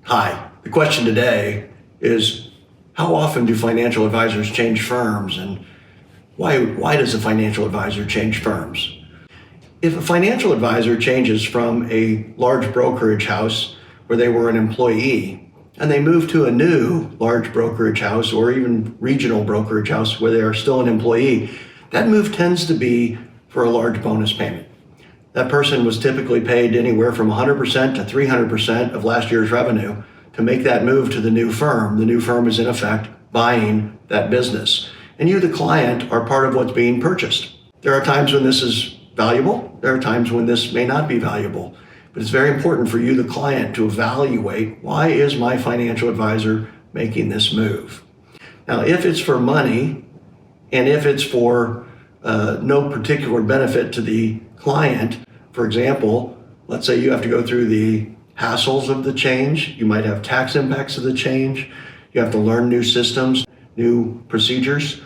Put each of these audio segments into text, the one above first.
Hi, the question today is, how often do financial advisors change firms, and why does a financial advisor change firms? If a financial advisor changes from a large brokerage house where they were an employee and they move to a new large brokerage house or even regional brokerage house where they are still an employee, that move tends to be for a large bonus payment. That person was typically paid anywhere from 100% to 300% of last year's revenue to make that move to the new firm. The new firm is in effect buying that business. And you, the client, are part of what's being purchased. There are times when this is valuable. There are times when this may not be valuable. But it's very important for you, the client, to evaluate, why is my financial advisor making this move? Now, if it's for money and if it's for no particular benefit to the client, for example, let's say you have to go through the hassles of the change, you might have tax impacts of the change, you have to learn new systems, new procedures.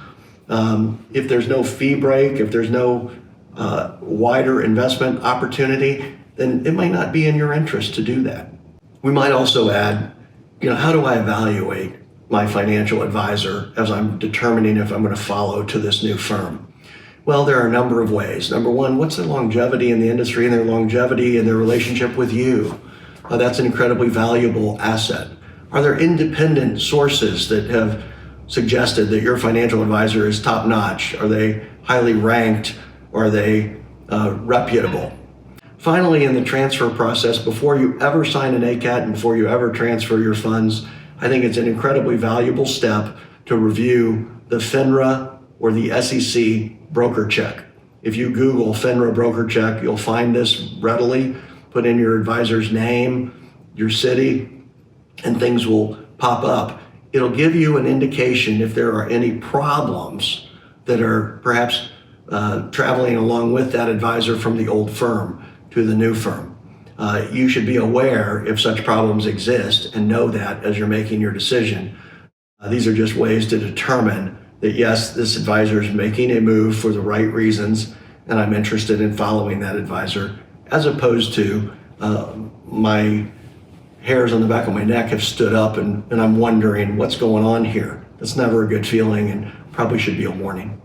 If there's no fee break, if there's no wider investment opportunity, then it might not be in your interest to do that. We might also add, how do I evaluate my financial advisor as I'm determining if I'm going to follow to this new firm? Well, there are a number of ways. Number one, what's their longevity in the industry and their longevity in their relationship with you? That's an incredibly valuable asset. Are there independent sources that have suggested that your financial advisor is top-notch? Are they highly ranked? Are they reputable? Finally, in the transfer process, before you ever sign an ACAT and before you ever transfer your funds, I think it's an incredibly valuable step to review the FINRA or the SEC broker check. If you Google FINRA broker check, you'll find this readily. Put in your advisor's name, your city, and things will pop up. It'll give you an indication if there are any problems that are perhaps traveling along with that advisor from the old firm to the new firm. You should be aware if such problems exist and know that as you're making your decision. These are just ways to determine that, yes, this advisor is making a move for the right reasons, and I'm interested in following that advisor, as opposed to my hairs on the back of my neck have stood up and I'm wondering what's going on here. That's never a good feeling and probably should be a warning.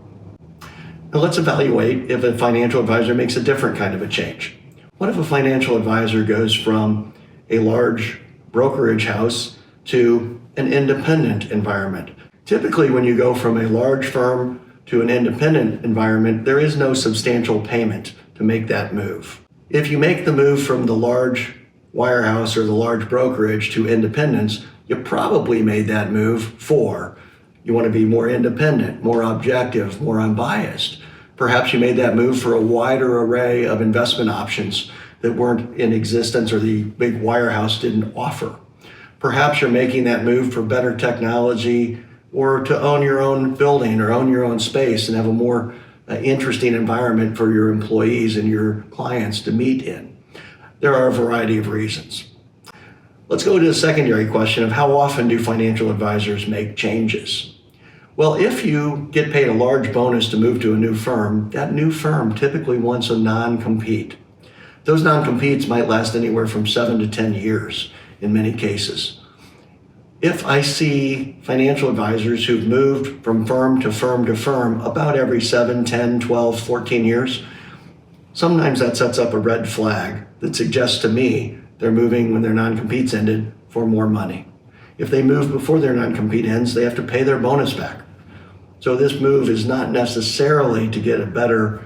Now let's evaluate if a financial advisor makes a different kind of a change. What if a financial advisor goes from a large brokerage house to an independent environment? Typically, when you go from a large firm to an independent environment, there is no substantial payment to make that move. If you make the move from the large wirehouse or the large brokerage to independence, you probably made that move for you want to be more independent, more objective, more unbiased. Perhaps you made that move for a wider array of investment options that weren't in existence or the big wirehouse didn't offer. Perhaps you're making that move for better technology or to own your own building or own your own space and have a more interesting environment for your employees and your clients to meet in. There are a variety of reasons. Let's go to the secondary question of how often do financial advisors make changes? Well, if you get paid a large bonus to move to a new firm, that new firm typically wants a non-compete. Those non-competes might last anywhere from 7 to 10 years in many cases. If I see financial advisors who've moved from firm to firm to firm about every 7, 10, 12, 14 years, sometimes that sets up a red flag that suggests to me they're moving when their non-compete's ended for more money. If they move before their non-compete ends, they have to pay their bonus back. So this move is not necessarily to get a better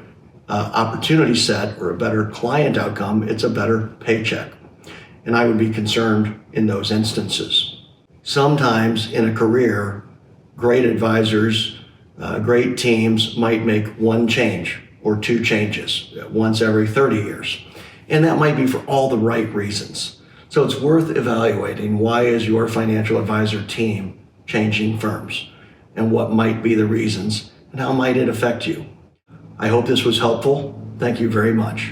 opportunity set or a better client outcome, it's a better paycheck. And I would be concerned in those instances. Sometimes in a career, great advisors, great teams might make one change or two changes once every 30 years. And that might be for all the right reasons. So it's worth evaluating, why is your financial advisor team changing firms? And what might be the reasons and how might it affect you? I hope this was helpful. Thank you very much.